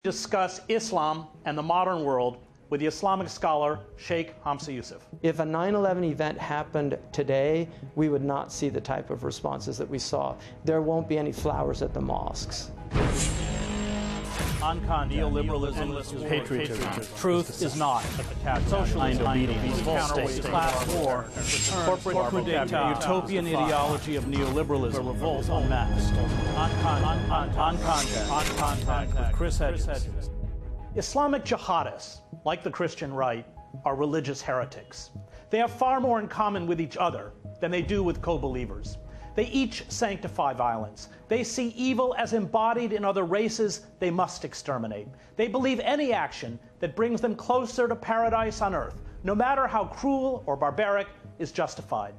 Discuss Islam and the modern world with the Islamic scholar Shaykh Hamza Yusuf. If a 9/11 event happened today, we would not see the type of responses that we saw. There won't be any flowers at the mosques. Neoliberalism, patriotism. Truth is not socialist obedience, class war, corporate dictator, utopian ideology of neoliberalism, revolt en masse, on contact with Chris Hedges. Islamic jihadists, like the Christian right, are religious heretics. They have far more in common with each other than they do with co-believers. They each sanctify violence. They see evil as embodied in other races they must exterminate. They believe any action that brings them closer to paradise on earth, no matter how cruel or barbaric, is justified.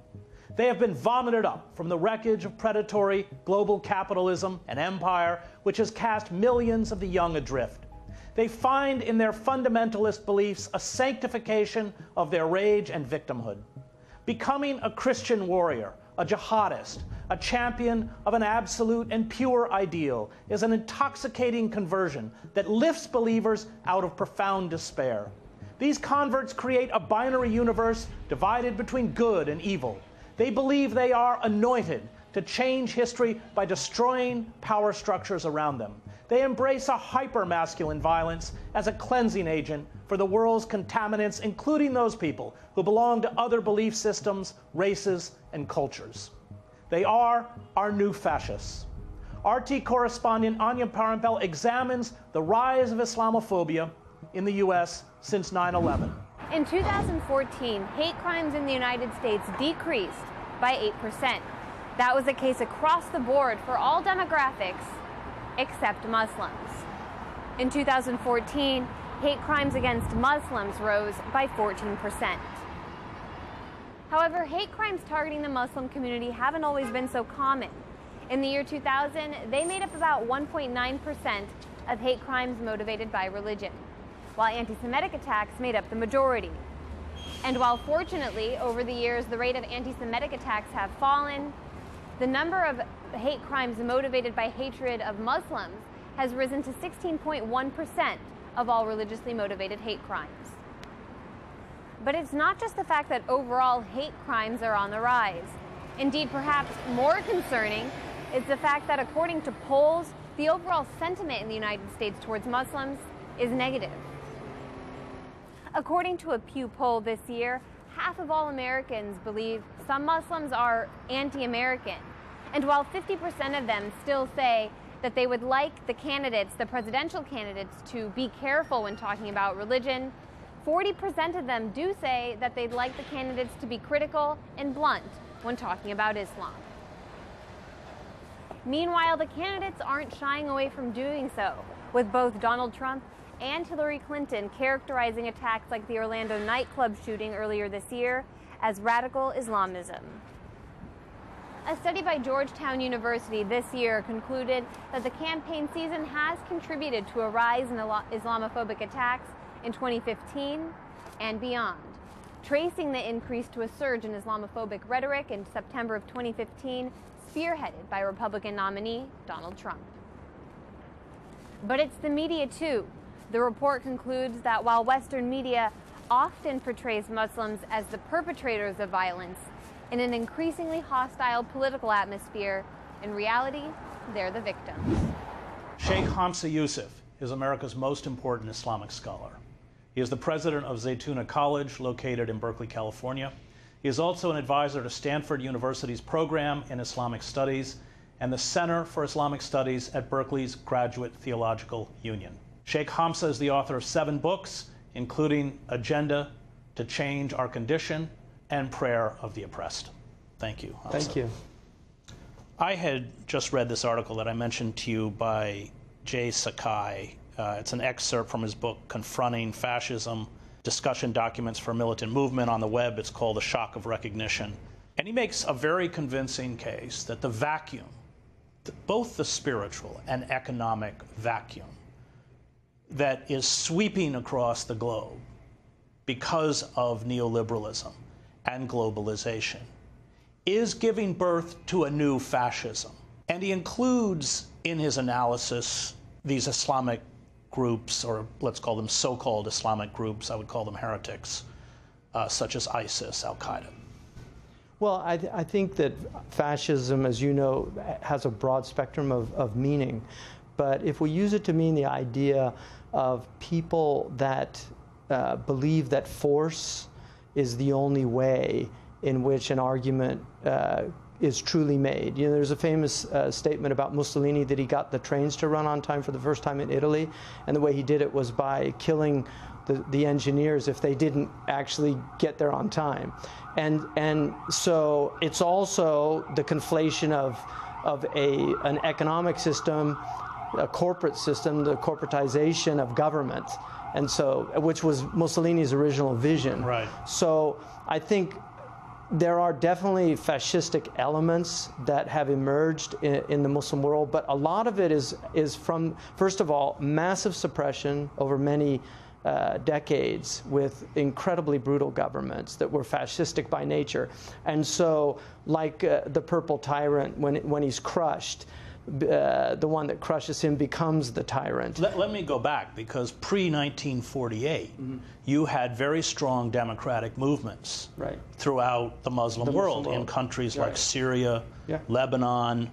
They have been vomited up from the wreckage of predatory global capitalism and empire, which has cast millions of the young adrift. They find in their fundamentalist beliefs a sanctification of their rage and victimhood. Becoming a Christian warrior, a jihadist, a champion of an absolute and pure ideal is an intoxicating conversion that lifts believers out of profound despair. These converts create a binary universe divided between good and evil. They believe they are anointed to change history by destroying power structures around them. They embrace a hyper-masculine violence as a cleansing agent for the world's contaminants, including those people who belong to other belief systems, races, and cultures. They are our new fascists. RT correspondent Anya Parampel examines the rise of Islamophobia in the U.S. since 9/11. In 2014, hate crimes in the United States decreased by 8%. That was the case across the board for all demographics except Muslims. In 2014, hate crimes against Muslims rose by 14%. However, hate crimes targeting the Muslim community haven't always been so common. In the year 2000, they made up about 1.9% of hate crimes motivated by religion, while anti-Semitic attacks made up the majority. And while fortunately, over the years, the rate of anti-Semitic attacks have fallen, the number of hate crimes motivated by hatred of Muslims has risen to 16.1% of all religiously motivated hate crimes. But it's not just the fact that overall hate crimes are on the rise. Indeed, perhaps more concerning is the fact that according to polls, the overall sentiment in the United States towards Muslims is negative. According to a Pew poll this year, half of all Americans believe some Muslims are anti-American. And while 50% of them still say that they would like the candidates, the presidential candidates, to be careful when talking about religion, 40% of them do say that they'd like the candidates to be critical and blunt when talking about Islam. Meanwhile, the candidates aren't shying away from doing so, with both Donald Trump and Hillary Clinton characterizing attacks like the Orlando nightclub shooting earlier this year as radical Islamism. A study by Georgetown University this year concluded that the campaign season has contributed to a rise in Islamophobic attacks in 2015 and beyond, tracing the increase to a surge in Islamophobic rhetoric in September of 2015, spearheaded by Republican nominee Donald Trump. But it's the media too. The report concludes that while Western media often portrays Muslims as the perpetrators of violence in an increasingly hostile political atmosphere, in reality, they're the victims. Shaykh Hamza Yusuf is America's most important Islamic scholar. He is the president of Zaytuna College, located in Berkeley, California. He is also an advisor to Stanford University's program in Islamic Studies and the Center for Islamic Studies at Berkeley's Graduate Theological Union. Shaykh Hamza is the author of 7 books, including Agenda to Change Our Condition and Prayer of the Oppressed. Thank you, Hamza. Thank you. I had just read this article that I mentioned to you by Jay Sakai. It's an excerpt from his book, Confronting Fascism, Discussion Documents for a Militant Movement. On the web, it's called The Shock of Recognition. And he makes a very convincing case that the vacuum, both the spiritual and economic vacuum, that is sweeping across the globe because of neoliberalism and globalization, is giving birth to a new fascism. And he includes in his analysis these Islamic groups, or let's call them so-called Islamic groups, I would call them heretics, such as ISIS, Al-Qaeda? Well, I think that fascism, as you know, has a broad spectrum of meaning. But if we use it to mean the idea of people that believe that force is the only way in which an argument is truly made. You know, there's a famous statement about Mussolini that he got the trains to run on time for the first time in Italy, and the way he did it was by killing the engineers if they didn't actually get there on time. And so it's also the conflation of an economic system, a corporate system, the corporatization of government, and so, which was Mussolini's original vision. Right. So I think there are definitely fascistic elements that have emerged in the Muslim world, but a lot of it is from, first of all, massive suppression over many decades with incredibly brutal governments that were fascistic by nature. And so, like the purple tyrant, when he's crushed, the one that crushes him becomes the tyrant. Let me go back, because pre-1948, you had very strong democratic movements throughout the Muslim world, in countries like Syria, Lebanon,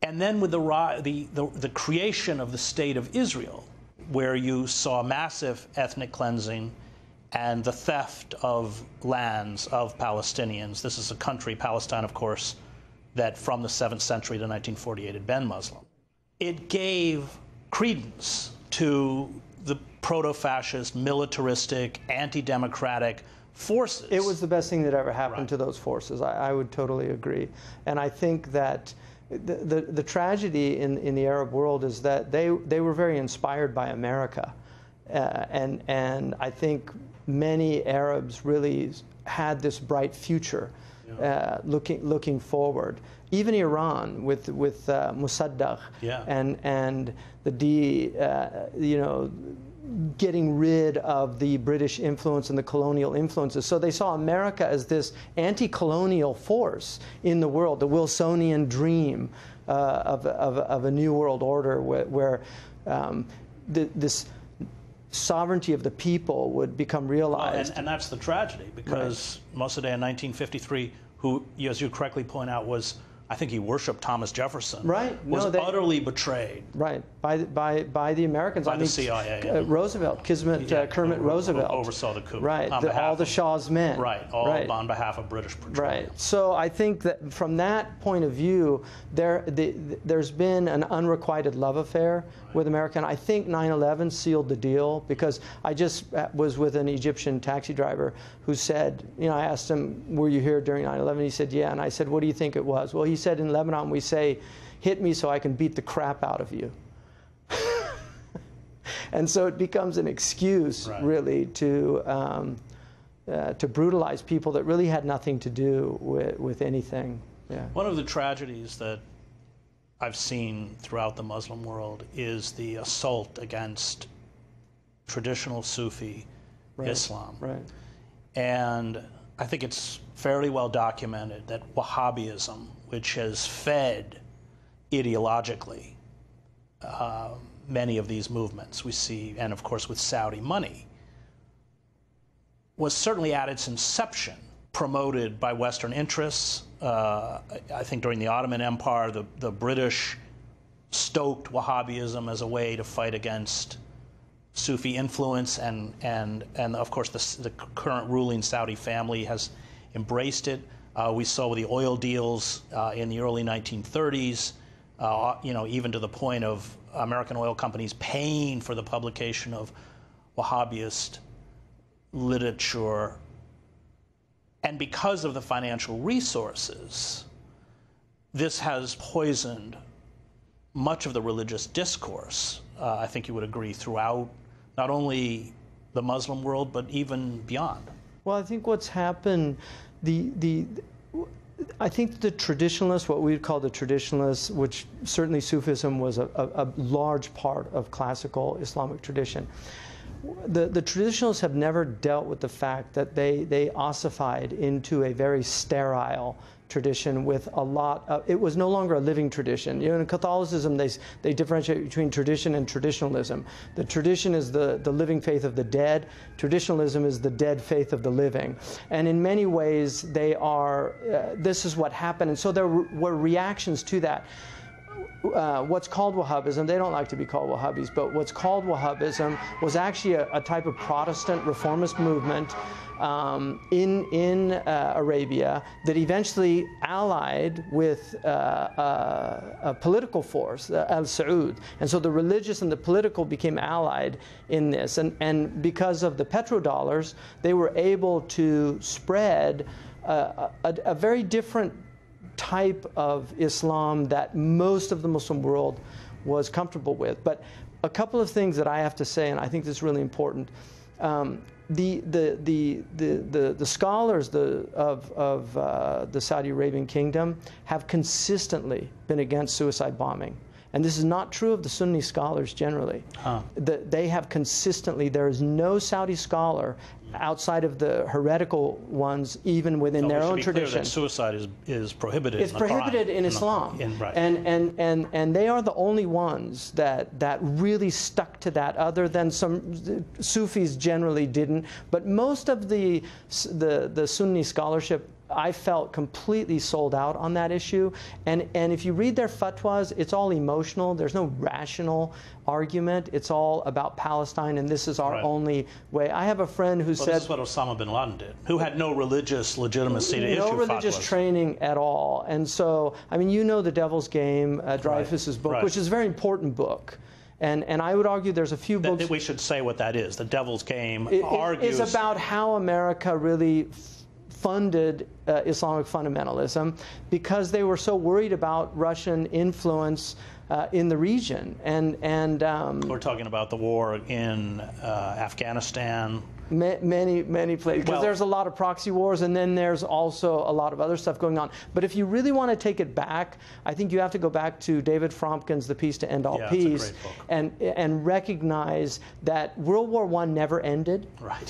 and then with the creation of the State of Israel, where you saw massive ethnic cleansing and the theft of lands of Palestinians. This is a country, Palestine, of course, that from the 7th century to 1948 had been Muslim. It gave credence to the proto-fascist, militaristic, anti-democratic forces. It was the best thing that ever happened to those forces. I would totally agree. And I think that the tragedy in the Arab world is that they were very inspired by America. And I think many Arabs really had this bright future looking forward. Even Iran with Mossadegh and the getting rid of the British influence and the colonial influences. So they saw America as this anti-colonial force in the world, the Wilsonian dream of a new world order where this sovereignty of the people would become realized. And that's the tragedy, because Mossadegh in 1953, who, as you correctly point out, was, I think he worshipped Thomas Jefferson, was utterly betrayed. By the Americans. By the CIA. Roosevelt, Kermit Roosevelt. Oversaw the coup. All the Shah's men. On behalf of British Petroleum. So I think that from that point of view, there's been an unrequited love affair with America. And I think 9/11 sealed the deal, because I just was with an Egyptian taxi driver who said, I asked him, were you here during 9/11? He said, yeah. And I said, what do you think it was? Well, he said, in Lebanon we say, hit me so I can beat the crap out of you. And so it becomes an excuse, really, to brutalize people that really had nothing to do with anything. One of the tragedies that I've seen throughout the Muslim world is the assault against traditional Sufi Islam. And I think it's fairly well documented that Wahhabism, which has fed ideologically many of these movements we see, and of course with Saudi money, was certainly at its inception promoted by Western interests. I think during the Ottoman Empire, the British stoked Wahhabism as a way to fight against Sufi influence, and of course the current ruling Saudi family has embraced it. We saw with the oil deals in the early 1930s, even to the point of American oil companies paying for the publication of Wahhabist literature. And because of the financial resources, this has poisoned much of the religious discourse, I think you would agree, throughout not only the Muslim world, but even beyond. Well, I think what's happened, I think the traditionalists, what we would call the traditionalists, which certainly Sufism was a large part of classical Islamic tradition, the traditionalists have never dealt with the fact that they ossified into a very sterile tradition with a lot of, it was no longer a living tradition. You know, in Catholicism, they differentiate between tradition and traditionalism. The tradition is the living faith of the dead. Traditionalism is the dead faith of the living. And in many ways, they are, this is what happened. And so there were reactions to that. What's called Wahhabism, they don't like to be called Wahhabis, but what's called Wahhabism was actually a type of Protestant reformist movement in Arabia that eventually allied with a political force, Al Saud. And so the religious and the political became allied in this. And because of the petrodollars, they were able to spread a very different type of Islam that most of the Muslim world was comfortable with. But a couple of things that I have to say, and I think this is really important. The scholars of the Saudi Arabian kingdom have consistently been against suicide bombing. And this is not true of the Sunni scholars generally. They have consistently, there is no Saudi scholar outside of the heretical ones, even within their own tradition. Clear that suicide is prohibited. It's prohibited in Islam, right. and they are the only ones that really stuck to that. Other than some Sufis generally didn't, but most of the Sunni scholarship, I felt, completely sold out on that issue. And if you read their fatwas, it's all emotional. There's no rational argument. It's all about Palestine, and this is our only way. I have a friend who said... This is what Osama bin Laden did, who had no religious legitimacy to issue fatwas. No religious training at all. And so, I mean, you know The Devil's Game, Dreyfus's book, which is a very important book. And I would argue there's a few books... We should say what that is. The Devil's Game is argues... about how America really funded Islamic fundamentalism because they were so worried about Russian influence in the region. And we're talking about the war in Afghanistan. Many places, because there's a lot of proxy wars, and then there's also a lot of other stuff going on. But if you really want to take it back, I think you have to go back to David Fromkin's The Peace to End All Peace, and recognize that World War I never ended,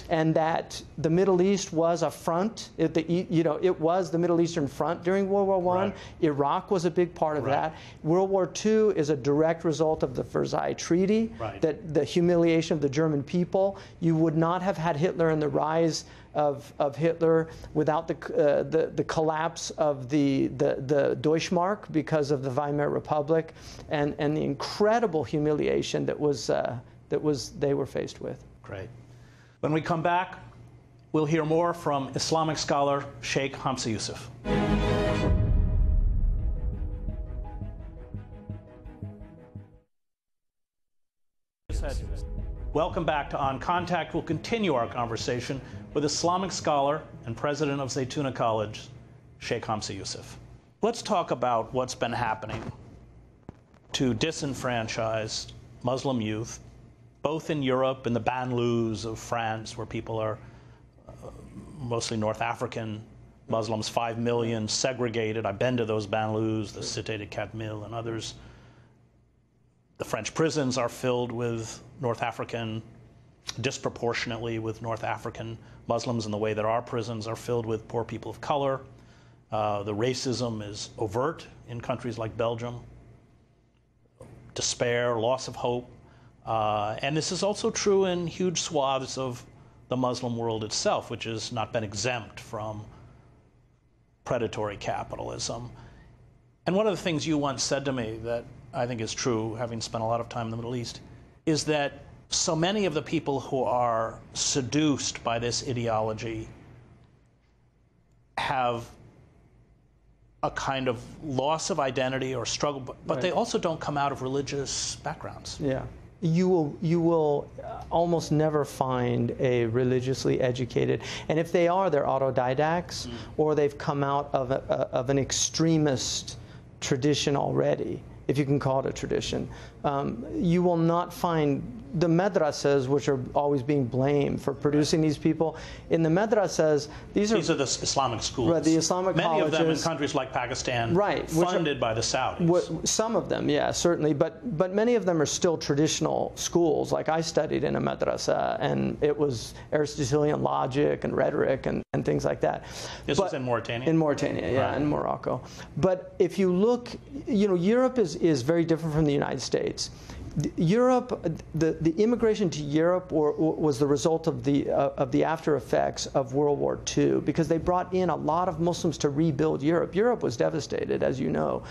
and that the Middle East was a front. It was the Middle Eastern front during World War I. Iraq was a big part of that. World War II is a direct result of the Versailles Treaty, that the humiliation of the German people. You would not have had Hitler and the rise of Hitler without the collapse of the Deutschmark because of the Weimar Republic and the incredible humiliation that they were faced with. Great. When we come back, we'll hear more from Islamic scholar Shaykh Hamza Yusuf. Welcome back to On Contact. We'll continue our conversation with Islamic scholar and president of Zaytuna College, Shaykh Hamza Yusuf. Let's talk about what's been happening to disenfranchised Muslim youth, both in Europe, in the banlieues of France, where people are mostly North African Muslims, 5 million, segregated. I've been to those banlieues, the Cité de 4000 and others. The French prisons are filled with North African, disproportionately with North African Muslims in the way that our prisons are filled with poor people of color. The racism is overt in countries like Belgium. Despair, loss of hope. And this is also true in huge swaths of the Muslim world itself, which has not been exempt from predatory capitalism. And one of the things you once said to me that I think is true, having spent a lot of time in the Middle East, is that so many of the people who are seduced by this ideology have a kind of loss of identity or struggle, but they also don't come out of religious backgrounds. Yeah. You will almost never find a religiously educated, and if they are, they're autodidacts, or they've come out of an extremist tradition already. if you can call it a tradition. You will not find the madrasas, which are always being blamed for producing these people. In the madrasas, these are the Islamic schools. Right, the Islamic colleges. Many of them in countries like Pakistan, right, funded by the Saudis. Some of them, yeah, certainly, but many of them are still traditional schools. Like I studied in a madrasa, and it was Aristotelian logic and rhetoric and things like that. This was in Mauritania? In Mauritania, yeah, right. In Morocco. But if you look, Europe is very different from the United States. Europe, the immigration to Europe was the result of the after effects of World War II, because they brought in a lot of Muslims to rebuild Europe. Europe was devastated, as you know.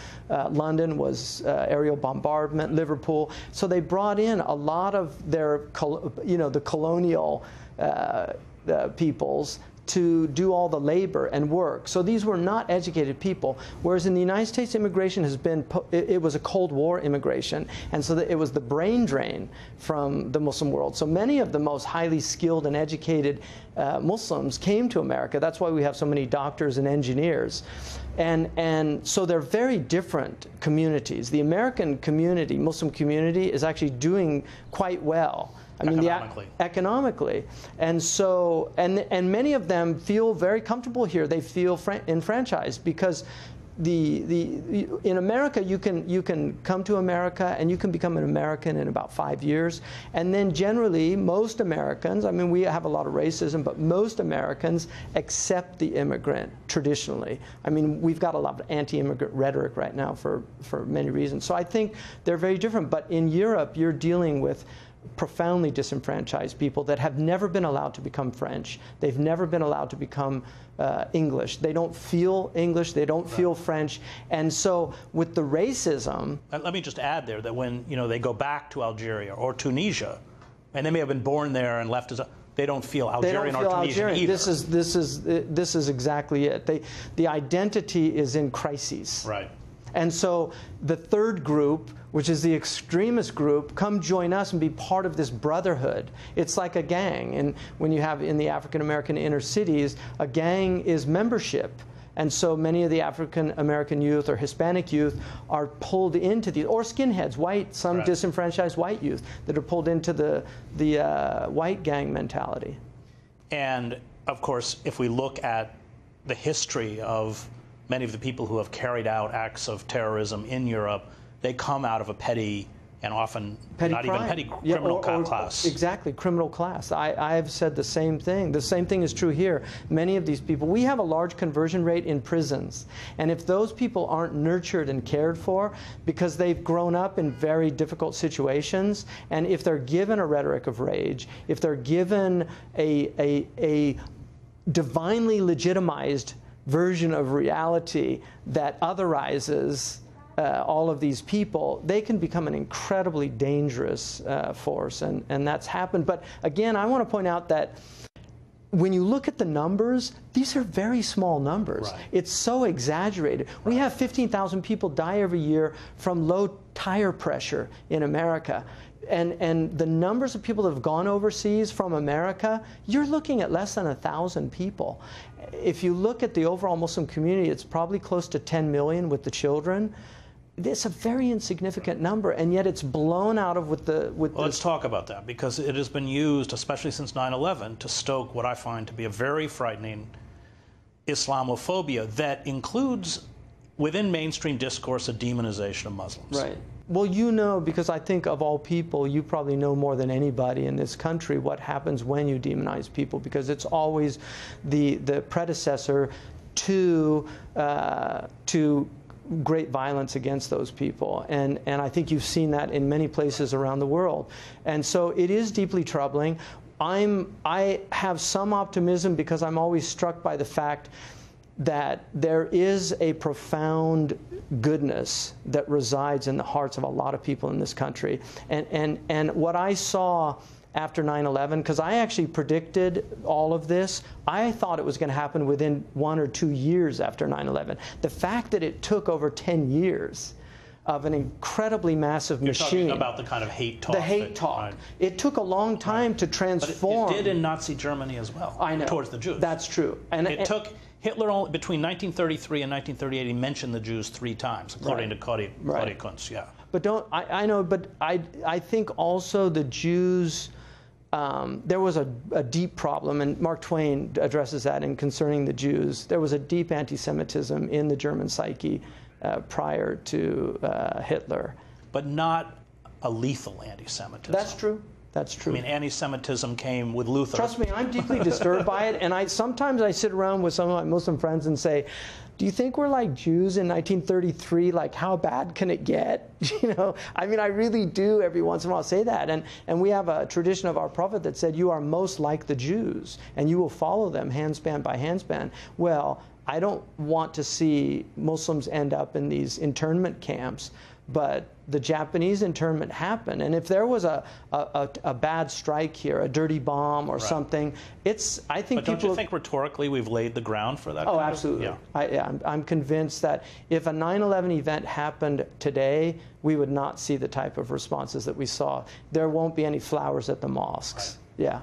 London was aerial bombardment, Liverpool. So they brought in a lot of their, the colonial peoples to do all the labor and work. So these were not educated people. Whereas in the United States, immigration has been, it was a Cold War immigration, and so that it was the brain drain from the Muslim world. So many of the most highly skilled and educated Muslims came to America. That's why we have so many doctors and engineers. And so they're very different communities. The American community, Muslim community, is actually doing quite well. I mean, economically, and so and many of them feel very comfortable here. They feel enfranchised because in America you can come to America and you can become an American in about 5 years, and then generally most Americans, I mean, we have a lot of racism, but most Americans accept the immigrant traditionally. I mean, we've got a lot of anti-immigrant rhetoric right now for many reasons. So I think they're very different. But in Europe, you're dealing with profoundly disenfranchised people that have never been allowed to become French. They've never been allowed to become English. They don't feel English. They don't feel French. And so with the racism... Let me just add there that when they go back to Algeria or Tunisia, and they may have been born there and left as a... They don't feel Algerian or Tunisian either. This is exactly it. The identity is in crises. Right. And so the third group, which is the extremist group, come join us and be part of this brotherhood. It's like a gang. And when you have in the African-American inner cities, a gang is membership. And so many of the African-American youth or Hispanic youth are pulled into these, or skinheads, some disenfranchised white youth that are pulled into the white gang mentality. And, of course, if we look at the history of many of the people who have carried out acts of terrorism in Europe, they come out of a petty and often criminal class. Exactly, criminal class. I've said the same thing. The same thing is true here. Many of these people, we have a large conversion rate in prisons. And if those people aren't nurtured and cared for because they've grown up in very difficult situations, and if they're given a rhetoric of rage, if they're given a divinely legitimized version of reality that otherizes all of these people, they can become an incredibly dangerous force, and that's happened. But again, I want to point out that when you look at the numbers, these are very small numbers. Right. It's so exaggerated. Right. We have 15,000 people die every year from low tire pressure in America. And the numbers of people that have gone overseas from America, you're looking at less than 1,000 people. If you look at the overall Muslim community, it's probably close to 10 million with the children. It's a very insignificant number, and yet it's blown out of Let's talk about that, because it has been used, especially since 9/11, to stoke what I find to be a very frightening Islamophobia that includes, within mainstream discourse, a demonization of Muslims. Right. Well, you know, because I think of all people, you probably know more than anybody in this country what happens when you demonize people, because it's always the predecessor to great violence against those people. And I think you've seen that in many places around the world. And so it is deeply troubling. I have some optimism because I'm always struck by the fact that there is a profound goodness that resides in the hearts of a lot of people in this country. And what I saw after 9/11, because I actually predicted all of this, I thought it was going to happen within 1 or 2 years after 9/11. The fact that it took over 10 years of an incredibly massive machine. You're talking about the kind of hate talk. The hate talk. Right. It took a long time to transform. But it did in Nazi Germany as well. I know. Towards the Jews. That's true. And it took Hitler, between 1933 and 1938, he mentioned the Jews 3 times, according to Claudia Kuntz, yeah. But I know, but I think also the Jews, there was a deep problem, and Mark Twain addresses that in Concerning the Jews. There was a deep anti-Semitism in the German psyche prior to Hitler. But not a lethal anti-Semitism. That's true. That's true. I mean, anti-Semitism came with Luther. Trust me, I'm deeply disturbed by it, and sometimes I sit around with some of my Muslim friends and say, do you think we're like Jews in 1933? Like, how bad can it get? You know, I mean, I really do every once in a while say that. And we have a tradition of our Prophet that said, you are most like the Jews, and you will follow them handspan by handspan. Well, I don't want to see Muslims end up in these internment camps, but the Japanese internment happened, and if there was a bad strike here, a dirty bomb or something, I think but don't you think rhetorically we've laid the ground for that? Oh, absolutely. Yeah. I'm convinced that if a 9/11 event happened today, we would not see the type of responses that we saw. There won't be any flowers at the mosques. Right. Yeah.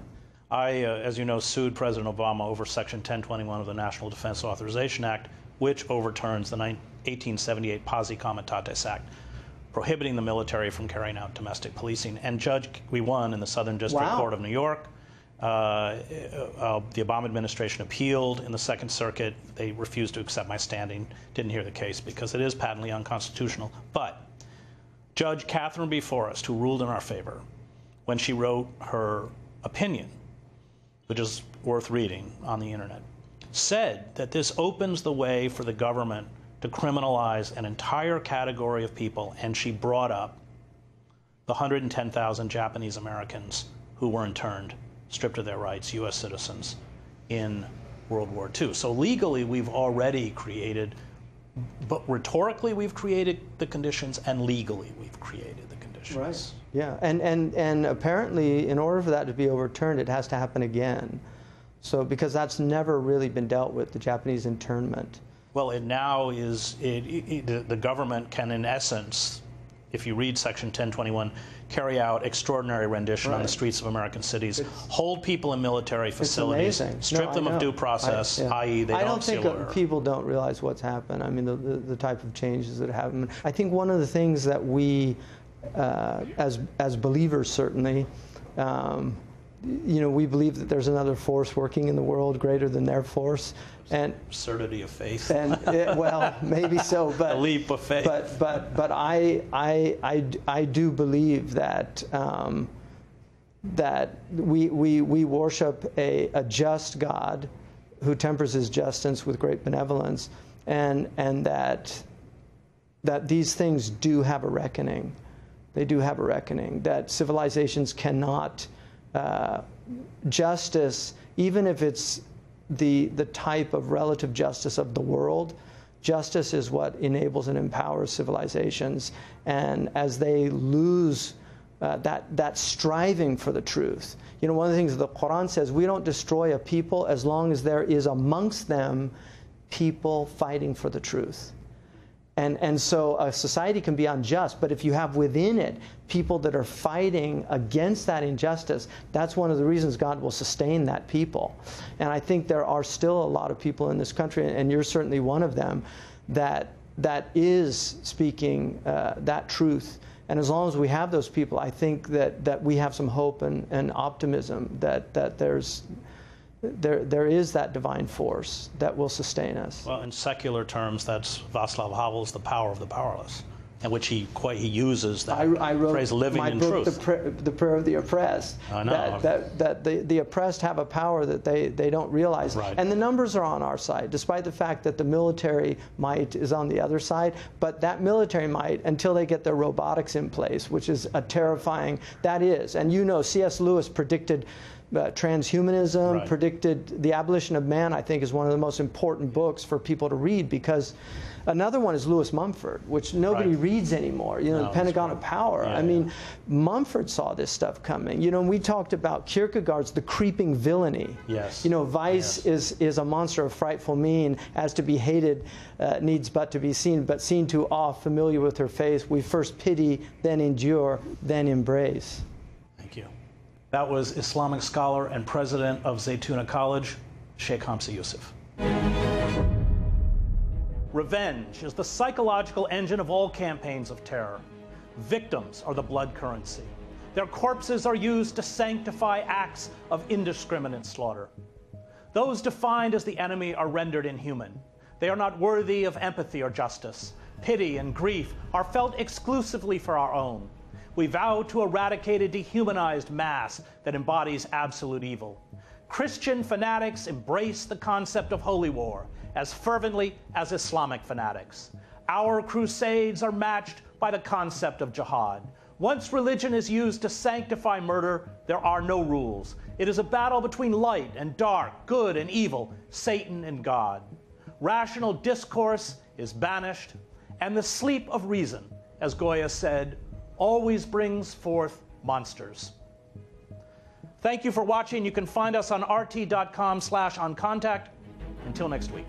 I, as you know, sued President Obama over Section 1021 of the National Defense Authorization Act, which overturns the 1878 Pasi Comitatus Act, prohibiting the military from carrying out domestic policing. And Judge, we won in the Southern District Court of New York. The Obama administration appealed in the Second Circuit. They refused to accept my standing, didn't hear the case because it is patently unconstitutional. But Judge Catherine B. Forrest, who ruled in our favor, when she wrote her opinion, which is worth reading on the internet, said that this opens the way for the government to criminalize an entire category of people, and she brought up the 110,000 Japanese Americans who were interned, stripped of their rights, U.S. citizens, in World War II. So legally, we've already created, but rhetorically, we've created the conditions, and legally, we've created the conditions. Right. Yeah, and apparently, in order for that to be overturned, it has to happen again. So, because that's never really been dealt with, the Japanese internment. Well, it now is, the government can, in essence, if you read Section 1021, carry out extraordinary rendition on the streets of American cities, hold people in military facilities, strip them of due process, i.e. they don't see a lawyer. I don't think people don't realize what's happened. I mean, the type of changes that happen. I think one of the things that we, as believers certainly, you know, we believe that there's another force working in the world greater than their force. And absurdity of faith. And well, maybe so, but a leap of faith. But I do believe that that we worship a just God who tempers his justice with great benevolence, and that these things do have a reckoning. They do have a reckoning. That civilizations cannot justice, even if it's the type of relative justice of the world. Justice is what enables and empowers civilizations, and as they lose that striving for the truth, you know, one of the things the Quran says, we don't destroy a people as long as there is amongst them people fighting for the truth. And so a society can be unjust, but if you have within it people that are fighting against that injustice, that's one of the reasons God will sustain that people. And I think there are still a lot of people in this country, and you're certainly one of them, that is speaking that truth. And as long as we have those people, I think that we have some hope and optimism that there is that divine force that will sustain us. Well, in secular terms, that's Václav Havel's The Power of the Powerless, in which he uses that phrase, living in truth. The Prayer of the Oppressed. I know. That the oppressed have a power that they don't realize. Right. And the numbers are on our side, despite the fact that the military might is on the other side. But that military might, until they get their robotics in place, which is a terrifying, that is. And you know, C.S. Lewis predicted transhumanism, predicted the abolition of man. I think is one of the most important books for people to read, because another one is Lewis Mumford, which nobody reads anymore. You know, the Pentagon of Power. I mean, Mumford saw this stuff coming. You know, and we talked about Kierkegaard's The Creeping Villainy. Yes. You know, vice is a monster of frightful mien, as to be hated needs but to be seen, but seen too oft, familiar with her face, we first pity, then endure, then embrace. Thank you. That was Islamic scholar and president of Zaytuna College, Shaykh Hamza Yusuf. Revenge is the psychological engine of all campaigns of terror. Victims are the blood currency. Their corpses are used to sanctify acts of indiscriminate slaughter. Those defined as the enemy are rendered inhuman. They are not worthy of empathy or justice. Pity and grief are felt exclusively for our own. We vow to eradicate a dehumanized mass that embodies absolute evil. Christian fanatics embrace the concept of holy war as fervently as Islamic fanatics. Our crusades are matched by the concept of jihad. Once religion is used to sanctify murder, there are no rules. It is a battle between light and dark, good and evil, Satan and God. Rational discourse is banished, and the sleep of reason, as Goya said, always brings forth monsters. Thank you for watching. You can find us on rt.com/oncontact. Until next week.